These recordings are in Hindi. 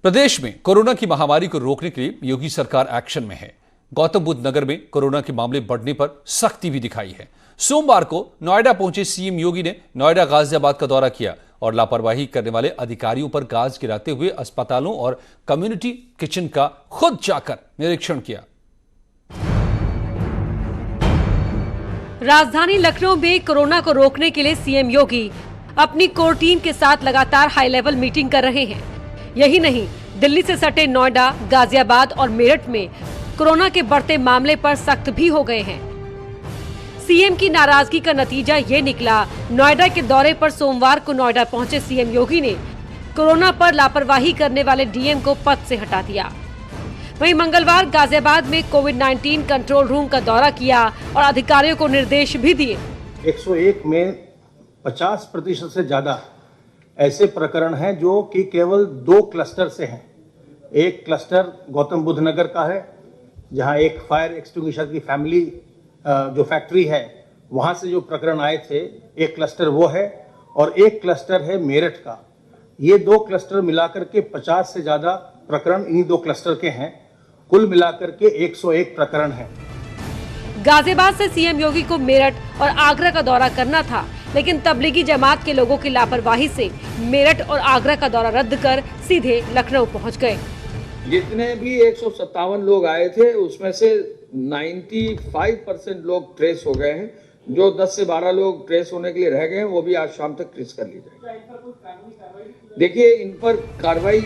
प्रदेश में कोरोना की महामारी को रोकने के लिए योगी सरकार एक्शन में है। गौतम बुद्ध नगर में कोरोना के मामले बढ़ने पर सख्ती भी दिखाई है। सोमवार को नोएडा पहुंचे सीएम योगी ने नोएडा गाजियाबाद का दौरा किया और लापरवाही करने वाले अधिकारियों पर गाज गिराते हुए अस्पतालों और कम्युनिटी किचन का खुद जाकर निरीक्षण किया। राजधानी लखनऊ में कोरोना को रोकने के लिए सीएम योगी अपनी कोर टीम के साथ लगातार हाई लेवल मीटिंग कर रहे हैं। यही नहीं, दिल्ली से सटे नोएडा, गाजियाबाद और मेरठ में कोरोना के बढ़ते मामले पर सख्त भी हो गए हैं। सीएम की नाराजगी का नतीजा ये निकला। नोएडा के दौरे पर सोमवार को नोएडा पहुंचे सीएम योगी ने कोरोना पर लापरवाही करने वाले डीएम को पद से हटा दिया। वहीं मंगलवार गाजियाबाद में कोविड-19 कंट्रोल रूम का दौरा किया और अधिकारियों को निर्देश भी दिए। 101 में 50% से ज्यादा ऐसे प्रकरण हैं जो कि केवल 2 क्लस्टर से हैं। एक क्लस्टर गौतम बुद्ध नगर का है, जहां एक फायर एक्सटिंग्विशर की फैमिली जो फैक्ट्री है वहां से जो प्रकरण आए थे, एक क्लस्टर वो है और एक क्लस्टर है मेरठ का। ये 2 क्लस्टर मिलाकर के 50 से ज्यादा प्रकरण इन्हीं 2 क्लस्टर के हैं। कुल मिलाकर के 101 प्रकरण हैं। गाजियाबाद से सीएम योगी को मेरठ और आगरा का दौरा करना था, लेकिन तबलीगी जमात के लोगों की लापरवाही से मेरठ और आगरा का दौरा रद्द कर सीधे लखनऊ पहुंच गए। जितने भी 157 लोग आए थे उसमें से 95% लोग ट्रेस हो गए हैं। जो 10 से 12 लोग ट्रेस होने के लिए रह गए हैं वो भी आज शाम तक ट्रेस कर ली जाएगी। देखिए, इन पर कार्रवाई।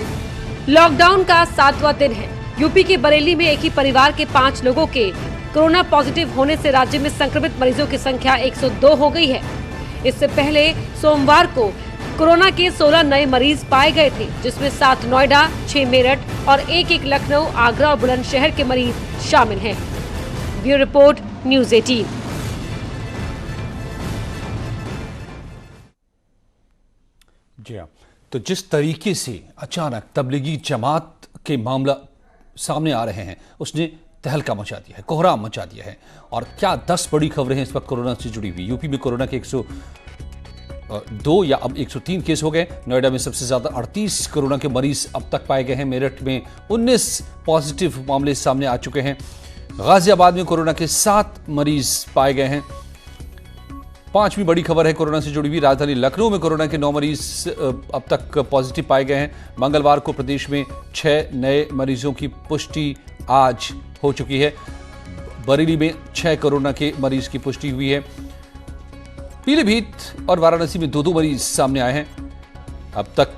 लॉकडाउन का 7वां दिन है। यूपी के बरेली में एक ही परिवार के 5 लोगों के कोरोना पॉजिटिव होने से राज्य में संक्रमित मरीजों की संख्या 102 हो गई है। इससे पहले सोमवार को कोरोना के 16 नए मरीज पाए गए थे, जिसमें 7 नोएडा, 6 मेरठ और 1 लखनऊ, आगरा और बुलंदशहर के मरीज शामिल हैं। Bureau report, news 18। जी हाँ, तो जिस तरीके से अचानक तबलीगी जमात के मामला सामने आ रहे हैं, उसने तहलका मचा दिया है, कोहराम मचा दिया है। और क्या 10 बड़ी खबरें हैं इस वक्त कोरोना से जुड़ी हुई। यूपी में कोरोना के 102 या अब 103 केस हो गए। नोएडा में सबसे ज्यादा 38 कोरोना के मरीज अब तक पाए गए हैं। मेरठ में 19 पॉजिटिव मामले सामने आ चुके हैं। गाजियाबाद में कोरोना के 7 मरीज पाए गए हैं। 5वीं बड़ी खबर है कोरोना से जुड़ी हुई। राजधानी लखनऊ में कोरोना के 9 मरीज अब तक पॉजिटिव पाए गए हैं। मंगलवार को प्रदेश में 6 नए मरीजों की पुष्टि आज हो चुकी है। बरेली में 6 कोरोना के मरीज की पुष्टि हुई है। पीलीभीत और वाराणसी में 2-2 मरीज सामने आए हैं। अब तक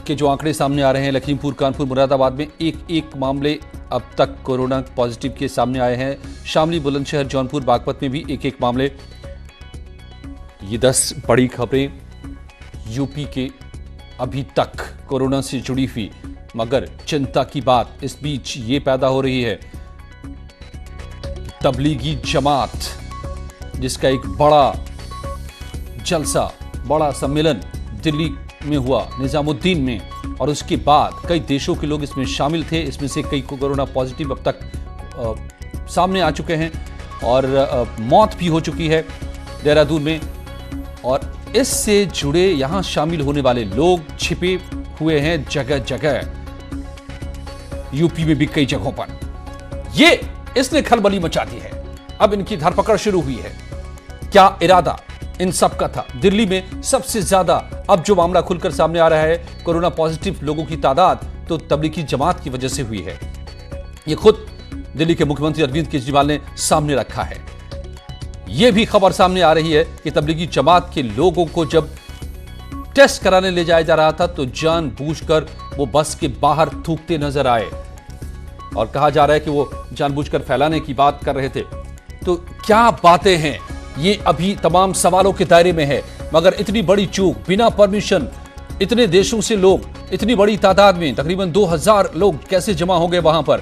के जो आंकड़े सामने आ रहे हैं, लखीमपुर, कानपुर, मुरादाबाद में 1-1 मामले अब तक कोरोना पॉजिटिव के सामने आए हैं। शामली, बुलंदशहर, जौनपुर, बागपत में भी 1-1 मामले। ये 10 बड़ी खबरें यूपी के अभी तक कोरोना से जुड़ी हुई। मगर चिंता की बात इस बीच ये पैदा हो रही है, तबलीगी जमात जिसका एक बड़ा जलसा, बड़ा सम्मेलन दिल्ली में हुआ, निजामुद्दीन में, और उसके बाद कई देशों के लोग इसमें शामिल थे। इसमें से कई को कोरोना पॉजिटिव अब तक सामने आ चुके हैं और मौत भी हो चुकी है देहरादून में। और इससे जुड़े यहां शामिल होने वाले लोग छिपे हुए हैं जगह जगह, यूपी में भी कई जगहों पर। इसने खलबली मचा दी है। अब इनकी धरपकड़ शुरू हुई है। क्या इरादा इन सब का था? दिल्ली में सबसे ज्यादा अब जो मामला खुलकर सामने आ रहा है, कोरोना पॉजिटिव लोगों की तादाद तो तबलीगी जमात की वजह से हुई है। यह खुद दिल्ली के मुख्यमंत्री अरविंद केजरीवाल ने सामने रखा है। यह भी खबर सामने आ रही है कि तबलीगी जमात के लोगों को जब टेस्ट कराने ले जाया जा रहा था तो जानबूझकर वो बस के बाहर थूकते नजर आए और कहा जा रहा है कि वो जानबूझकर फैलाने की बात कर रहे थे। तो क्या बातें हैं, ये अभी तमाम सवालों के दायरे में है। मगर इतनी बड़ी चूक, बिना परमिशन, इतने देशों से लोग, इतनी बड़ी तादाद में तकरीबन 2000 लोग कैसे जमा हो गए वहां पर,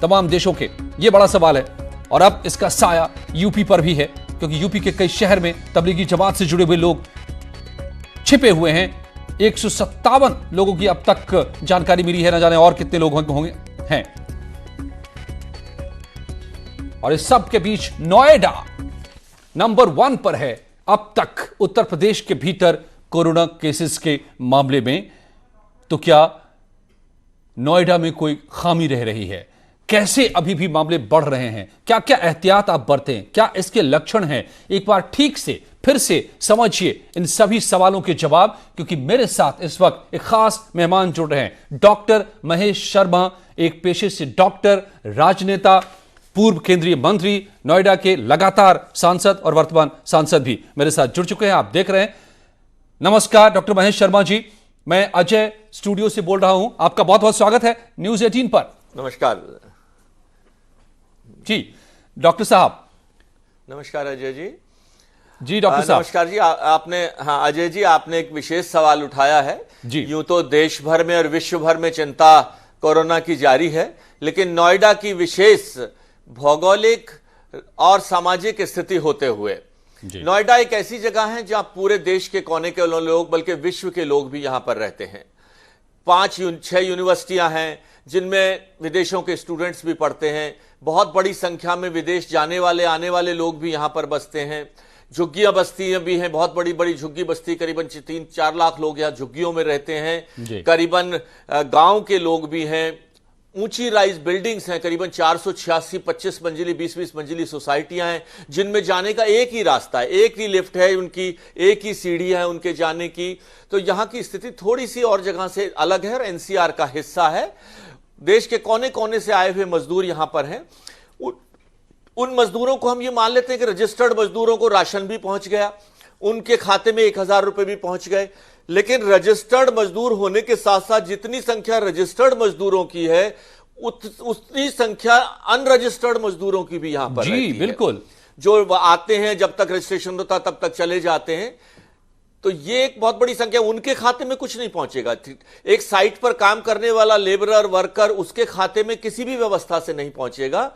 तमाम देशों के, ये बड़ा सवाल है। और अब इसका साया यूपी पर भी है, क्योंकि यूपी के कई शहर में तबलीगी जमात से जुड़े हुए लोग छिपे हुए हैं। 157 लोगों की अब तक जानकारी मिली है, न जाने और कितने लोग होंगे हैं। और इस सब के बीच नोएडा नंबर 1 पर है अब तक उत्तर प्रदेश के भीतर कोरोना केसेस के मामले में। तो क्या नोएडा में कोई खामी रह रही है? कैसे अभी भी मामले बढ़ रहे हैं? क्या क्या एहतियात आप बरतें? क्या इसके लक्षण हैं? एक बार ठीक से फिर से समझिए इन सभी सवालों के जवाब, क्योंकि मेरे साथ इस वक्त एक खास मेहमान जुड़ रहे हैं। डॉक्टर महेश शर्मा, एक पेशे से डॉक्टर, राजनेता, पूर्व केंद्रीय मंत्री, नोएडा के लगातार सांसद और वर्तमान सांसद भी मेरे साथ जुड़ चुके हैं। आप देख रहे हैं। नमस्कार डॉक्टर महेश शर्मा जी, मैं अजय स्टूडियो से बोल रहा हूं। आपका बहुत बहुत स्वागत है न्यूज 18 पर। नमस्कार जी डॉक्टर साहब। नमस्कार अजय जी। जी डॉक्टर साहब। नमस्कार जी। आपने अजय जी, आपने एक विशेष सवाल उठाया है जी। यूं तो देश भर में और विश्व भर में चिंता कोरोना की जारी है, लेकिन नोएडा की विशेष भौगोलिक और सामाजिक स्थिति होते हुए नोएडा एक ऐसी जगह है जहां पूरे देश के कोने के लोग, बल्कि विश्व के लोग भी यहां पर रहते हैं। 5-6 यूनिवर्सिटियां हैं जिनमें विदेशों के स्टूडेंट्स भी पढ़ते हैं। बहुत बड़ी संख्या में विदेश जाने वाले आने वाले लोग भी यहां पर बसते हैं। झुग्गियां बस्तियां भी हैं, बहुत बड़ी बड़ी झुग्गी बस्ती, करीबन 3-4 लाख लोग यहाँ झुग्गियों में रहते हैं। करीबन गांव के लोग भी हैं। ऊंची राइज बिल्डिंग्स हैं, करीबन 486 25 मंजिली 20-20 मंजिली सोसाइटियां हैं, जिनमें जाने का एक ही रास्ता है, एक ही लिफ्ट है उनकी, एक ही सीढ़ी है उनके जाने की। तो यहां की स्थिति थोड़ी सी और जगह से अलग है और एनसीआर का हिस्सा है। देश के कोने कोने से आए हुए मजदूर यहां पर हैं। उन मजदूरों को हम ये मान लेते हैं कि रजिस्टर्ड मजदूरों को राशन भी पहुंच गया, उनके खाते में 1000 रुपए भी पहुंच गए। लेकिन रजिस्टर्ड मजदूर होने के साथ साथ जितनी संख्या रजिस्टर्ड मजदूरों की है, उतनी संख्या अनरजिस्टर्ड मजदूरों की भी यहां पर रहती है। बिल्कुल। जो आते हैं, जब तक रजिस्ट्रेशन होता तब तक चले जाते हैं। तो ये एक बहुत बड़ी संख्या, उनके खाते में कुछ नहीं पहुंचेगा। एक साइट पर काम करने वाला लेबरर, वर्कर, उसके खाते में किसी भी व्यवस्था से नहीं पहुंचेगा।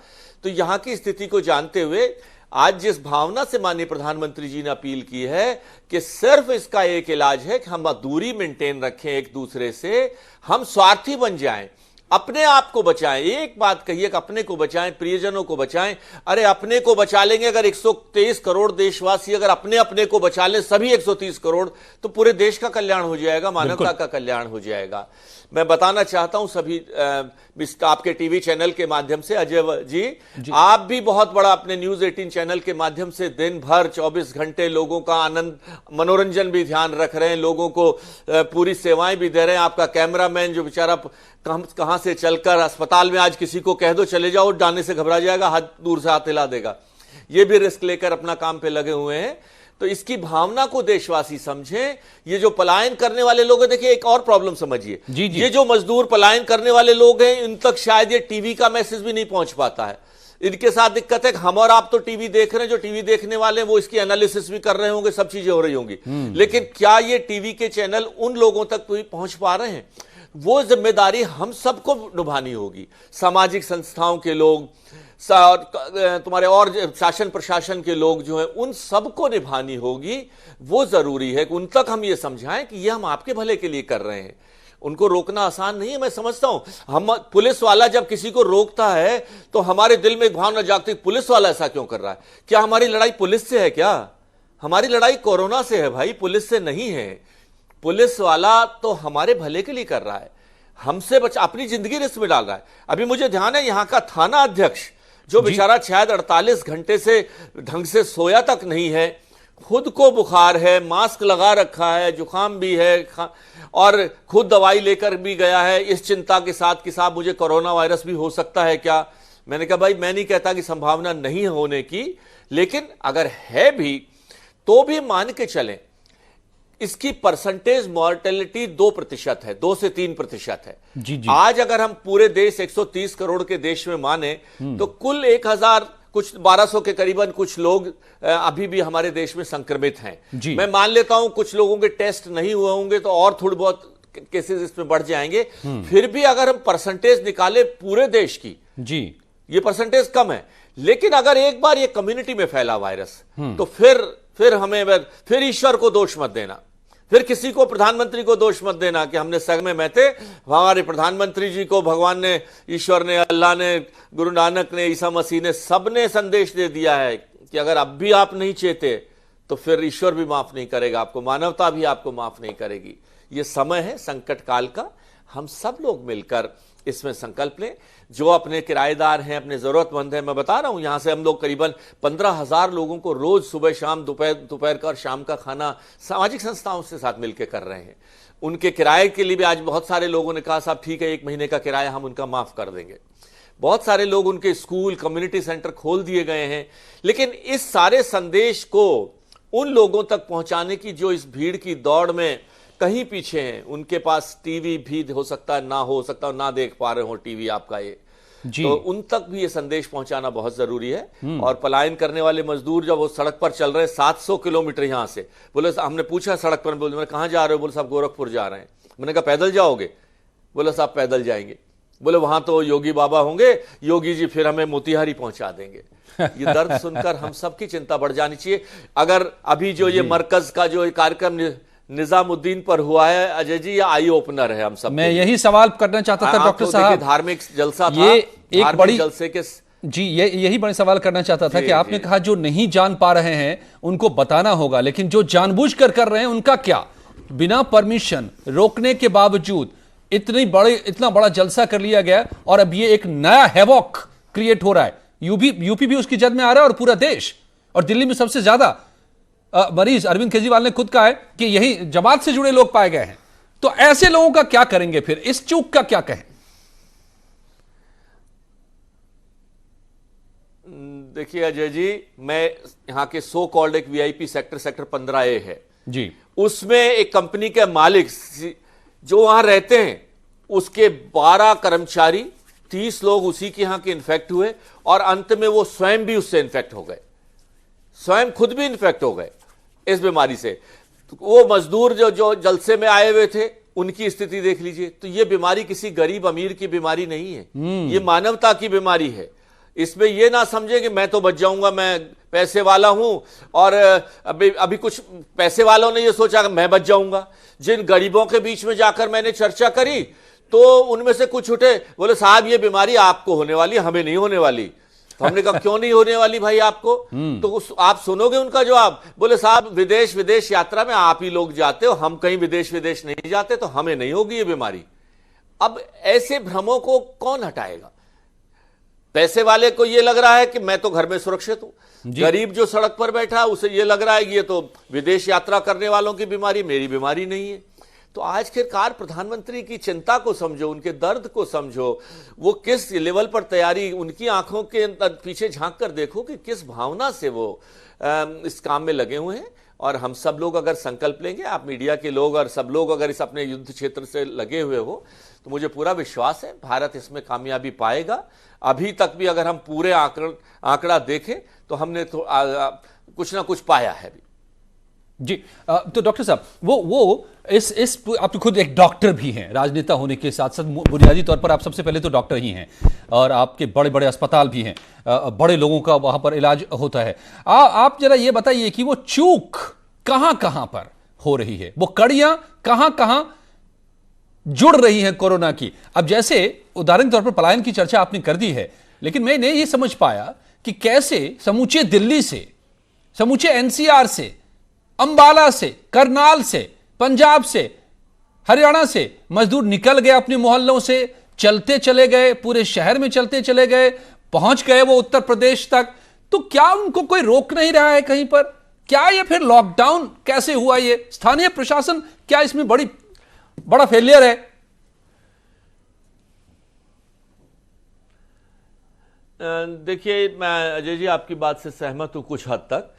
तो यहां की स्थिति को जानते हुए आज जिस भावना से माननीय प्रधानमंत्री जी ने अपील की है कि सिर्फ इसका एक इलाज है कि हम दूरी मेंटेन रखें एक दूसरे से, हम स्वार्थी बन जाएं, अपने आप को बचाएं। एक बात कहिए कि अपने को बचाएं, प्रियजनों को बचाएं। अरे अपने को बचा लेंगे अगर 123 करोड़ देशवासी अगर अपने अपने को बचा लें, सभी 130 करोड़, तो पूरे देश का कल्याण हो जाएगा, मानवता का कल्याण हो जाएगा। मैं बताना चाहता हूं सभी आपके टीवी चैनल के माध्यम से, अजय जी, आप भी बहुत बड़ा अपने न्यूज 18 चैनल के माध्यम से दिन भर 24 घंटे लोगों का आनंद मनोरंजन भी ध्यान रख रहे हैं, लोगों को पूरी सेवाएं भी दे रहे हैं। आपका कैमरामैन जो बेचारा कहां से चलकर अस्पताल में आज किसी को कह दो चले जाओ, डालने से घबरा जाएगा, हाथ दूर से हाथ हिला देगा, ये भी रिस्क लेकर अपना काम पे लगे हुए हैं। तो इसकी भावना को देशवासी समझें। ये जो पलायन करने वाले लोग हैं, देखिए एक और प्रॉब्लम समझिए, ये जो मजदूर पलायन करने वाले लोग हैं, इन तक शायद ये टीवी का मैसेज भी नहीं पहुंच पाता है। इनके साथ दिक्कत है कि हम और आप तो टीवी देख रहे हैं, जो टीवी देखने वाले हैं वो इसकी एनालिसिस भी कर रहे होंगे, सब चीजें हो रही होंगी, लेकिन क्या ये टीवी के चैनल उन लोगों तक पहुंच पा रहे हैं? वो जिम्मेदारी हम सबको निभानी होगी। सामाजिक संस्थाओं के लोग, तुम्हारे और शासन प्रशासन के लोग जो हैं, उन सबको निभानी होगी। वो जरूरी है कि उन तक हम ये समझाएं कि ये हम आपके भले के लिए कर रहे हैं। उनको रोकना आसान नहीं है, मैं समझता हूं। हम पुलिस वाला जब किसी को रोकता है तो हमारे दिल में एक भावना जागती, पुलिस वाला ऐसा क्यों कर रहा है? क्या हमारी लड़ाई पुलिस से है? क्या हमारी लड़ाई कोरोना से है? भाई पुलिस से नहीं है। पुलिस वाला तो हमारे भले के लिए कर रहा है, हमसे अपनी जिंदगी रिस्क में डाल रहा है। अभी मुझे ध्यान है यहां का थाना अध्यक्ष जो बेचारा शायद 48 घंटे से ढंग से सोया तक नहीं है, खुद को बुखार है, मास्क लगा रखा है, जुकाम भी है, और खुद दवाई लेकर भी गया है इस चिंता के साथ कि साहब मुझे कोरोना वायरस भी हो सकता है क्या। मैंने कहा भाई मैं नहीं कहता कि संभावना नहीं होने की, लेकिन अगर है भी तो भी मान के चलें इसकी परसेंटेज मॉर्टेलिटी 2% है, 2 से 3% है। जी। आज अगर हम पूरे देश 130 करोड़ के देश में माने तो कुल 1000 कुछ 1200 के करीबन कुछ लोग अभी भी हमारे देश में संक्रमित हैं। मैं मान लेता हूं कुछ लोगों के टेस्ट नहीं हुए होंगे तो और थोड़ी बहुत केसेस इसमें बढ़ जाएंगे। फिर भी अगर हम परसेंटेज निकाले पूरे देश की, ये परसेंटेज कम है। लेकिन अगर एक बार ये कम्युनिटी में फैला वायरस तो फिर ईश्वर को दोष मत देना, फिर किसी को, प्रधानमंत्री को दोष मत देना कि हमने सग में महते। हमारे प्रधानमंत्री जी को भगवान ने, ईश्वर ने, अल्लाह ने, गुरु नानक ने, ईसा मसीह ने, सबने संदेश दे दिया है कि अगर अब भी आप नहीं चेते तो फिर ईश्वर भी माफ नहीं करेगा आपको, मानवता भी आपको माफ नहीं करेगी। ये समय है संकट काल का, हम सब लोग मिलकर इसमें संकल्प लें। जो अपने किराएदार हैं, अपने जरूरतमंद हैं, मैं बता रहा हूं यहां से हम लोग करीबन 15,000 लोगों को रोज सुबह शाम दोपहर का और शाम का खाना सामाजिक संस्थाओं से साथ मिलकर कर रहे हैं। उनके किराए के लिए भी आज बहुत सारे लोगों ने कहा साहब ठीक है 1 महीने का किराया हम उनका माफ कर देंगे। बहुत सारे लोग उनके स्कूल कम्युनिटी सेंटर खोल दिए गए हैं। लेकिन इस सारे संदेश को उन लोगों तक पहुंचाने की जो इस भीड़ की दौड़ में कहीं पीछे हैं, उनके पास टीवी भी हो सकता है, ना हो सकता ना देख पा रहे हो टीवी आपका ये जी। तो उन तक भी ये संदेश पहुंचाना बहुत जरूरी है। और पलायन करने वाले मजदूर जब वो सड़क पर चल रहे 700 किलोमीटर यहां से, बोले हमने पूछा सड़क पर, बोले मैं कहां जा रहे हो, बोले साहब गोरखपुर जा रहे हैं। मैंने कहा पैदल जाओगे, बोले साहब पैदल जाएंगे। बोले वहां तो योगी बाबा होंगे, योगी जी फिर हमें मोतिहारी पहुंचा देंगे। ये दर्द सुनकर हम सबकी चिंता बढ़ जानी चाहिए। अगर अभी जो ये मरकज का जो कार्यक्रम निजामुद्दीन पर हुआ है अजय जी, ये आई ओपनर है हम सब। मैं यही सवाल करना चाहता था डॉक्टर साहब, धार्मिक जलसा था, ये एक बड़ी जलसे के जी यही बड़े सवाल करना चाहता था कि आपने कहा जो नहीं जान पा रहे हैं उनको बताना होगा, लेकिन जो जानबूझकर कर रहे हैं उनका क्या? बिना परमिशन रोकने के बावजूद इतना बड़ा जलसा कर लिया गया और अब ये एक नया हैवॉक क्रिएट हो रहा है। यूपी भी उसकी जद में आ रहा है और पूरा देश। और दिल्ली में सबसे ज्यादा मरीज अरविंद केजरीवाल ने खुद कहा है कि यही जमात से जुड़े लोग पाए गए हैं। तो ऐसे लोगों का क्या करेंगे फिर? इस चूक का क्या कहें? देखिए अजय जी, मैं यहां के सो कॉल्ड एक वीआईपी सेक्टर 15A है जी, उसमें एक कंपनी के मालिक जो वहां रहते हैं उसके 12 कर्मचारी 30 लोग उसी के यहां के इन्फेक्ट हुए और अंत में वो स्वयं भी उससे इन्फेक्ट हो गए, स्वयं खुद भी इन्फेक्ट हो गए इस बीमारी से। तो वो मजदूर जो जलसे में आए हुए थे उनकी स्थिति देख लीजिए। तो ये बीमारी किसी गरीब अमीर की बीमारी नहीं है, ये मानवता की बीमारी है। इसमें यह ना समझे कि मैं तो बच जाऊंगा, मैं पैसे वाला हूं और अभी कुछ पैसे वालों ने यह सोचा कि मैं बच जाऊंगा। जिन गरीबों के बीच में जाकर मैंने चर्चा करी तो उनमें से कुछ उठे, बोले साहब ये बीमारी आपको होने वाली, हमें नहीं होने वाली। तो हमने कहा क्यों नहीं होने वाली भाई आपको? तो आप सुनोगे उनका जवाब, बोले साहब विदेश यात्रा में आप ही लोग जाते हो, हम कहीं विदेश नहीं जाते, तो हमें नहीं होगी ये बीमारी। अब ऐसे भ्रमों को कौन हटाएगा? पैसे वाले को यह लग रहा है कि मैं तो घर में सुरक्षित हूं, गरीब जो सड़क पर बैठा उसे यह लग रहा है कि ये तो विदेश यात्रा करने वालों की बीमारी, मेरी बीमारी नहीं है। तो आखिरकार प्रधानमंत्री की चिंता को समझो, उनके दर्द को समझो, वो किस लेवल पर तैयारी, उनकी आंखों के पीछे झांक कर देखो कि किस भावना से वो इस काम में लगे हुए हैं। और हम सब लोग अगर संकल्प लेंगे, आप मीडिया के लोग और सब लोग अगर इस अपने युद्ध क्षेत्र से लगे हुए हो, तो मुझे पूरा विश्वास है भारत इसमें कामयाबी पाएगा। अभी तक भी अगर हम पूरे आंकड़ा देखें तो हमने तो कुछ ना कुछ पाया है भी। जी तो डॉक्टर साहब वो इस आप तो खुद एक डॉक्टर भी हैं, राजनेता होने के साथ साथ बुनियादी तौर पर आप सबसे पहले तो डॉक्टर ही हैं और आपके बड़े बड़े अस्पताल भी हैं, बड़े लोगों का वहां पर इलाज होता है। आप जरा ये बताइए कि वो चूक कहां कहां पर हो रही है, वो कड़ियां कहां कहां जुड़ रही हैं कोरोना की? अब जैसे उदाहरण के तौर पर पलायन की चर्चा आपने कर दी है, लेकिन मैं नहीं ये समझ पाया कि कैसे समूचे दिल्ली से, समूचे एनसीआर से, अंबाला से, करनाल से, पंजाब से, हरियाणा से मजदूर निकल गए अपने मोहल्लों से, चलते चले गए, पूरे शहर में चलते चले गए, पहुंच गए वो उत्तर प्रदेश तक। तो क्या उनको कोई रोक नहीं रहा है कहीं पर? क्या ये फिर लॉकडाउन कैसे हुआ? ये स्थानीय प्रशासन क्या इसमें बड़ा फेलियर है? देखिए, मैं अजय जी आपकी बात से सहमत हूं कुछ हद तक।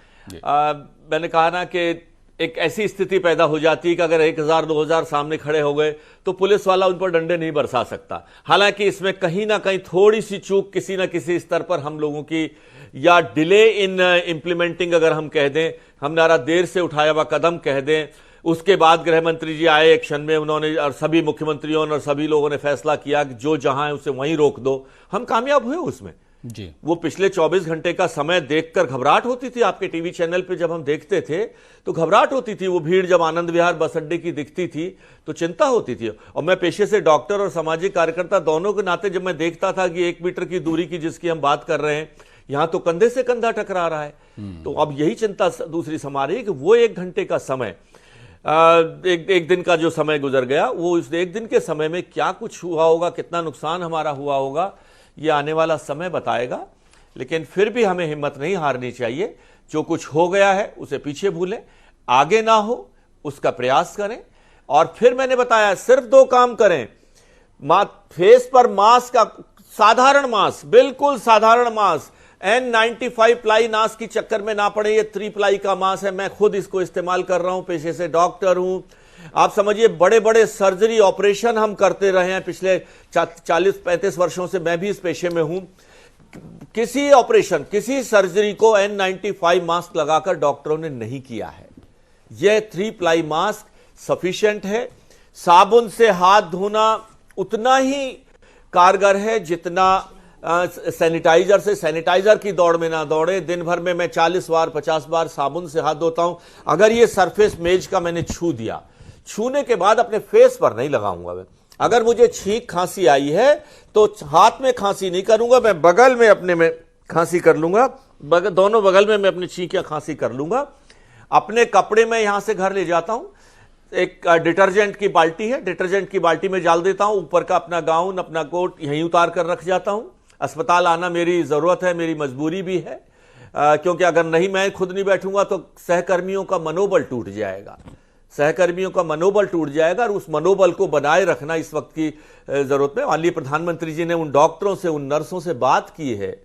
मैंने कहा ना कि एक ऐसी स्थिति पैदा हो जाती है कि अगर 1000-2000 सामने खड़े हो गए तो पुलिस वाला उन पर डंडे नहीं बरसा सकता। हालांकि इसमें कहीं ना कहीं थोड़ी सी चूक किसी ना किसी स्तर पर हम लोगों की, या डिले इन इंप्लीमेंटिंग अगर हम कह दें, हमने देर से उठाया हुआ कदम कह दें। उसके बाद गृह मंत्री जी आए एक्शन में, उन्होंने और सभी मुख्यमंत्रियों और सभी लोगों ने फैसला किया कि जो जहां है उसे वहीं रोक दो। हम कामयाब हुए उसमें जी। वो पिछले 24 घंटे का समय देखकर घबराहट होती थी। आपके टीवी चैनल पे जब हम देखते थे तो घबराहट होती थी। वो भीड़ जब आनंद विहार बस अड्डे की दिखती थी तो चिंता होती थी। और मैं पेशे से डॉक्टर और सामाजिक कार्यकर्ता दोनों के नाते जब मैं देखता था कि 1 मीटर की दूरी की जिसकी हम बात कर रहे हैं, यहां तो कंधे से कंधा टकरा रहा है, तो अब यही चिंता दूसरी समा रही है कि वो 1 घंटे का समय एक दिन का जो समय गुजर गया, वो उस एक दिन के समय में क्या कुछ हुआ होगा, कितना नुकसान हमारा हुआ होगा, ये आने वाला समय बताएगा। लेकिन फिर भी हमें हिम्मत नहीं हारनी चाहिए। जो कुछ हो गया है उसे पीछे भूलें, आगे ना हो उसका प्रयास करें। और फिर मैंने बताया सिर्फ 2 काम करें, फेस पर मास्क का साधारण मास्क, बिल्कुल साधारण मास्क, N95 प्लाई मास्क की चक्कर में ना पड़े। ये 3 प्लाई का मास्क है, मैं खुद इसको इस्तेमाल कर रहा हूं, पेशे से डॉक्टर हूं। आप समझिए बड़े बड़े सर्जरी ऑपरेशन हम करते रहे हैं पिछले 40-35 वर्षों से, मैं भी इस पेशे में हूं। किसी ऑपरेशन, किसी सर्जरी को N95 मास्क लगाकर डॉक्टरों ने नहीं किया है। यह 3 प्लाई मास्क सफिशिएंट है। साबुन से हाथ धोना उतना ही कारगर है जितना सैनिटाइजर से। सैनिटाइजर की दौड़ में ना दौड़े। दिन भर में मैं 40 बार 50 बार साबुन से हाथ धोता हूं। अगर ये सरफेस मेज का मैंने छू दिया, छूने के बाद अपने फेस पर नहीं लगाऊंगा मैं। अगर मुझे छींक खांसी आई है तो हाथ में खांसी नहीं करूंगा, मैं बगल में अपने में खांसी कर लूंगा, दोनों बगल में मैं अपनी छींक या खांसी कर लूंगा। अपने कपड़े में यहां से घर ले जाता हूं, एक डिटर्जेंट की बाल्टी है, डिटर्जेंट की बाल्टी में डाल देता हूं, ऊपर का अपना गाउन अपना कोट यहीं उतार कर रख जाता हूं। अस्पताल आना मेरी जरूरत है, मेरी मजबूरी भी है, क्योंकि अगर नहीं मैं खुद नहीं बैठूंगा तो सहकर्मियों का मनोबल टूट जाएगा, सहकर्मियों का मनोबल टूट जाएगा। और उस मनोबल को बनाए रखना इस वक्त की जरूरत में। माननीय प्रधानमंत्री जी ने उन डॉक्टरों से, उन नर्सों से बात की है,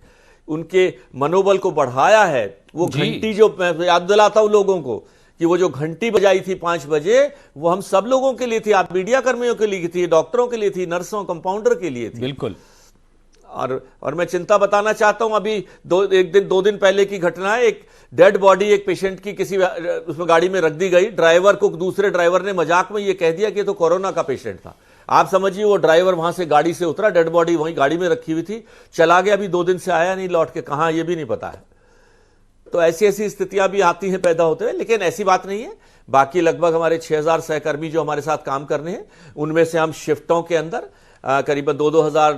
उनके मनोबल को बढ़ाया है। वो घंटी जो मैं याद दिलाता हूं लोगों को कि वो जो घंटी बजाई थी 5 बजे, वो हम सब लोगों के लिए थी, आप मीडिया कर्मियों के लिए थी, डॉक्टरों के लिए थी, नर्सों कंपाउंडर के लिए थी। बिल्कुल। और मैं चिंता बताना चाहता हूं, अभी 2 दिन पहले की घटना है। एक डेड बॉडी एक पेशेंट की किसी उसमें गाड़ी में रख दी गई। ड्राइवर को दूसरे ड्राइवर ने मजाक में ये कह दिया कि तो कोरोना का पेशेंट था। आप समझिए वो ड्राइवर वहां से गाड़ी से उतरा, डेड बॉडी वहीं गाड़ी में रखी हुई थी, चला गया। अभी 2 दिन से आया नहीं, लौट के कहां ये भी नहीं पता है। तो ऐसी स्थितियां भी आती हैं, पैदा होते हैं। लेकिन ऐसी बात नहीं है। बाकी लगभग हमारे 6000 सहकर्मी जो हमारे साथ काम करने हैं, उनमें से हम शिफ्टों के अंदर करीबन 2-2 हजार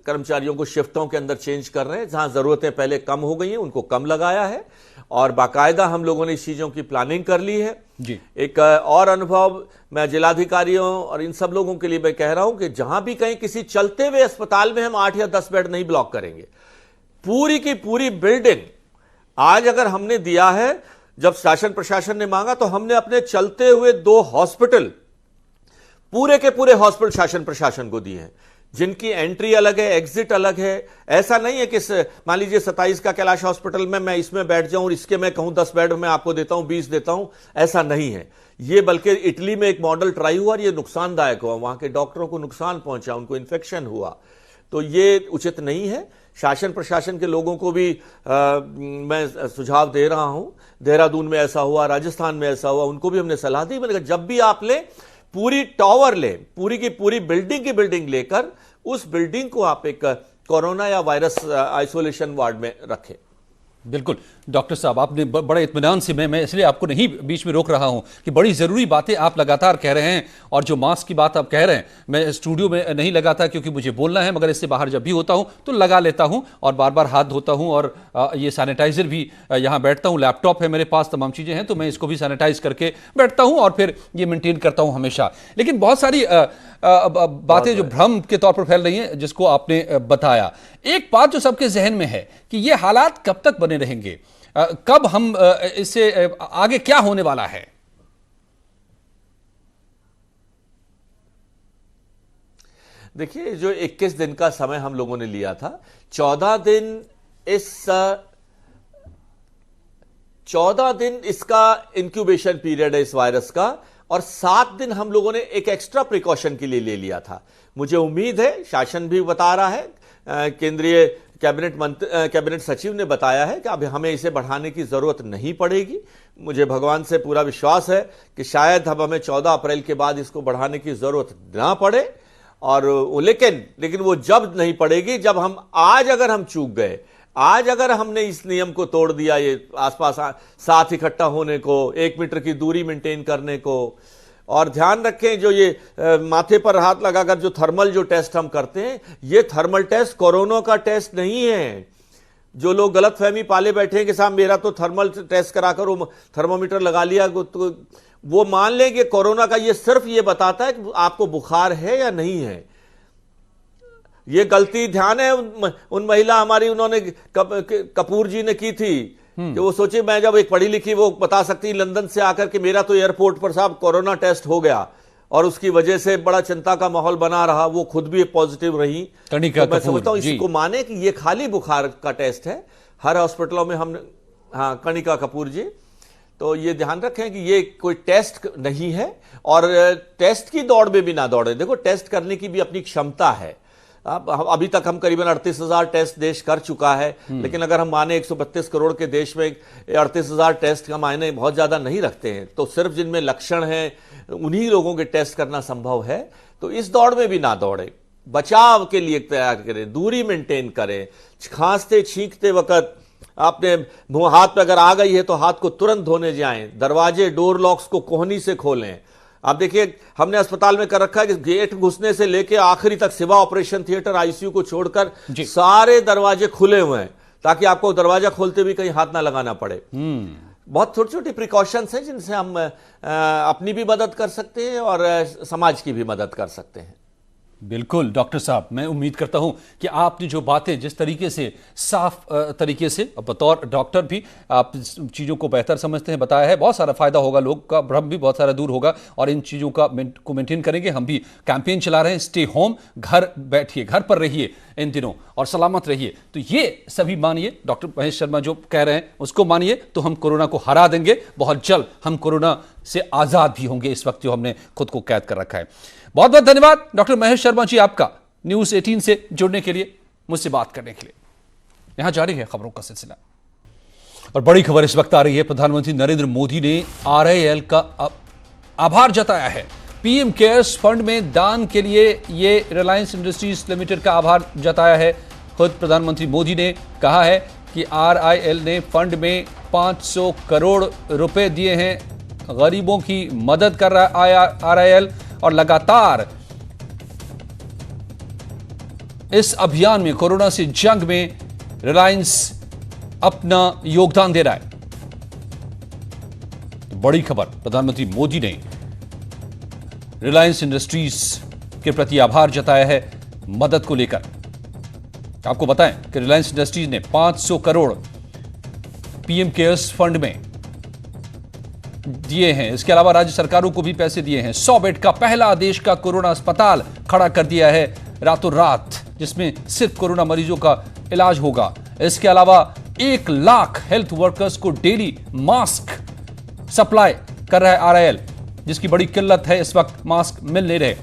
कर्मचारियों को शिफ्टों के अंदर चेंज कर रहे हैं। जहां जरूरतें पहले कम हो गई हैं उनको कम लगाया है, और बाकायदा हम लोगों ने इस चीजों की प्लानिंग कर ली है जी। एक और अनुभव मैं जिलाधिकारियों और इन सब लोगों के लिए मैं कह रहा हूं कि जहां भी कहीं किसी चलते हुए अस्पताल में हम 8 या 10 बेड नहीं ब्लॉक करेंगे। पूरी की पूरी बिल्डिंग आज अगर हमने दिया है, जब शासन प्रशासन ने मांगा तो हमने अपने चलते हुए 2 हॉस्पिटल, पूरे के पूरे हॉस्पिटल शासन प्रशासन को दिए हैं, जिनकी एंट्री अलग है, एग्जिट अलग है। ऐसा नहीं है कि मान लीजिए 27 का कैलाश हॉस्पिटल में मैं इसमें बैठ जाऊं और इसके मैं कहूं 10 बेड मैं आपको देता हूं, 20 देता हूं, ऐसा नहीं है। ये बल्कि इटली में एक मॉडल ट्राई हुआ और ये नुकसानदायक हुआ, वहां के डॉक्टरों को नुकसान पहुंचा, उनको इन्फेक्शन हुआ। तो ये उचित नहीं है। शासन प्रशासन के लोगों को भी मैं सुझाव दे रहा हूं। देहरादून में ऐसा हुआ, राजस्थान में ऐसा हुआ, उनको भी हमने सलाह दी। मैंने कहा जब भी आप ले, पूरी टावर ले, पूरी की पूरी बिल्डिंग की बिल्डिंग लेकर उस बिल्डिंग को आप एक कोरोना या वायरस आइसोलेशन वार्ड में रखें। बिल्कुल डॉक्टर साहब, आपने बड़े इत्मीनान से, मैं इसलिए आपको नहीं बीच में रोक रहा हूं कि बड़ी ज़रूरी बातें आप लगातार कह रहे हैं। और जो मास्क की बात आप कह रहे हैं, मैं स्टूडियो में नहीं लगाता क्योंकि मुझे बोलना है, मगर इससे बाहर जब भी होता हूं तो लगा लेता हूं और बार बार हाथ धोता हूं। और ये सैनिटाइजर भी यहां बैठता हूं, लैपटॉप है मेरे पास, तमाम चीज़ें हैं, तो मैं इसको भी सैनिटाइज करके बैठता हूं और फिर ये मेंटेन करता हूं हमेशा। लेकिन बहुत सारी बातें जो भ्रम के तौर पर फैल रही हैं, जिसको आपने बताया, एक बात जो सबके जहन में है कि ये हालात कब तक बने रहेंगे, कब हम इससे आगे क्या होने वाला है? देखिए, जो 21 दिन का समय हम लोगों ने लिया था, 14 दिन इसका इंक्यूबेशन पीरियड है इस वायरस का, और 7 दिन हम लोगों ने एक एक्स्ट्रा प्रिकॉशन के लिए ले लिया था। मुझे उम्मीद है, शासन भी बता रहा है, केंद्रीय कैबिनेट सचिव ने बताया है कि अब हमें इसे बढ़ाने की जरूरत नहीं पड़ेगी। मुझे भगवान से पूरा विश्वास है कि शायद अब हमें 14 अप्रैल के बाद इसको बढ़ाने की जरूरत ना पड़े। और लेकिन वो जब नहीं पड़ेगी जब आज अगर हम चूक गए, आज अगर हमने इस नियम को तोड़ दिया, ये आसपास साथ इकट्ठा होने को, 1 मीटर की दूरी मेंटेन करने को, और ध्यान रखें जो ये माथे पर हाथ लगाकर जो थर्मल जो टेस्ट हम करते हैं, ये थर्मल टेस्ट कोरोना का टेस्ट नहीं है। जो लोग गलतफहमी पाले बैठे हैं कि साहब मेरा तो थर्मल टेस्ट कराकर वो थर्मोमीटर लगा लिया, तो वो मान लें कि कोरोना का ये सिर्फ ये बताता है कि आपको बुखार है या नहीं है। ये गलती ध्यान है उन महिला हमारी उन्होंने कपूर जी ने की थी कि वो सोचे मैं जब एक पढ़ी लिखी वो बता सकती लंदन से आकर कि मेरा तो एयरपोर्ट पर साहब कोरोना टेस्ट हो गया और उसकी वजह से बड़ा चिंता का माहौल बना रहा, वो खुद भी पॉजिटिव रही। तो मैं समझता हूं इसको माने कि ये खाली बुखार का टेस्ट है। हर हॉस्पिटलों में हम, हाँ, कणिका कपूर जी, तो ये ध्यान रखें कि ये कोई टेस्ट नहीं है और टेस्ट की दौड़ में भी ना दौड़े। देखो टेस्ट करने की भी अपनी क्षमता है। अभी तक हम करीबन 38,000 टेस्ट देश कर चुका है, लेकिन अगर हम माने 132 करोड़ के देश में 38,000 टेस्ट का मायने बहुत ज्यादा नहीं रखते हैं, तो सिर्फ जिनमें लक्षण हैं उन्हीं लोगों के टेस्ट करना संभव है। तो इस दौड़ में भी ना दौड़े, बचाव के लिए तैयार करें, दूरी मेंटेन करें, खांसते छींकते वक्त आपने मुंह हाथ पे अगर आ गई है तो हाथ को तुरंत धोने जाएं, दरवाजे डोर लॉक्स को कोहनी से खोलें। आप देखिए हमने अस्पताल में कर रखा है कि गेट घुसने से लेकर आखिरी तक सिवा ऑपरेशन थिएटर आईसीयू को छोड़कर सारे दरवाजे खुले हुए हैं ताकि आपको दरवाजा खोलते भी कहीं हाथ ना लगाना पड़े। बहुत छोटी छोटी प्रिकॉशंस हैं जिनसे हम अपनी भी मदद कर सकते हैं और समाज की भी मदद कर सकते हैं। बिल्कुल डॉक्टर साहब, मैं उम्मीद करता हूं कि आपने जो बातें जिस तरीके से साफ तरीके से बतौर डॉक्टर भी आप चीज़ों को बेहतर समझते हैं बताया है, बहुत सारा फायदा होगा, लोग का भ्रम भी बहुत सारा दूर होगा और इन चीज़ों को मेंटेन करेंगे। हम भी कैंपेन चला रहे हैं, स्टे होम, घर बैठिए, घर पर रहिए इन दिनों और सलामत रहिए। तो ये सभी मानिए, डॉक्टर महेश शर्मा जो कह रहे हैं उसको मानिए, तो हम कोरोना को हरा देंगे। बहुत जल्द हम कोरोना से आज़ाद भी होंगे इस वक्त जो हमने खुद को कैद कर रखा है। बहुत बहुत धन्यवाद डॉक्टर महेश शर्मा जी आपका न्यूज़ 18 से जुड़ने के लिए, मुझसे बात करने के लिए। यहां जारी है खबरों का सिलसिला और बड़ी खबर इस वक्त आ रही है। प्रधानमंत्री नरेंद्र मोदी ने RIL का आभार जताया है। पीएम केयर्स फंड में दान के लिए ये रिलायंस इंडस्ट्रीज लिमिटेड का आभार जताया है। खुद प्रधानमंत्री मोदी ने कहा है कि RIL ने फंड में 500 करोड़ रुपए दिए हैं, गरीबों की मदद कर रहा है RIL और लगातार इस अभियान में, कोरोना से जंग में रिलायंस अपना योगदान दे रहा है। तो बड़ी खबर, प्रधानमंत्री मोदी ने रिलायंस इंडस्ट्रीज के प्रति आभार जताया है मदद को लेकर। आपको बताएं कि रिलायंस इंडस्ट्रीज ने 500 करोड़ पीएम केयर्स फंड में दिए हैं। इसके अलावा राज्य सरकारों को भी पैसे दिए हैं। 100 बेड का पहला देश का कोरोना अस्पताल खड़ा कर दिया है रातों रात, जिसमें सिर्फ कोरोना मरीजों का इलाज होगा। इसके अलावा 1 लाख हेल्थ वर्कर्स को डेली मास्क सप्लाई कर रहा है RIL, जिसकी बड़ी किल्लत है इस वक्त, मास्क मिल नहीं रहे।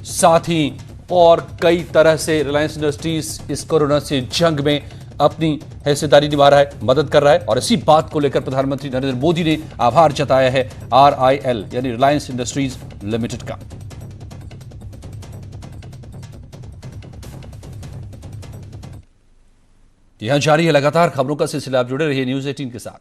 साथ ही और कई तरह से रिलायंस इंडस्ट्रीज इस कोरोना से जंग में अपनी हिस्सेदारी निभा रहा है, मदद कर रहा है और इसी बात को लेकर प्रधानमंत्री नरेंद्र मोदी ने आभार जताया है RIL यानी रिलायंस इंडस्ट्रीज लिमिटेड का। यहां जारी है लगातार खबरों का सिलसिला, आप जुड़े रहिए न्यूज़ 18 के साथ।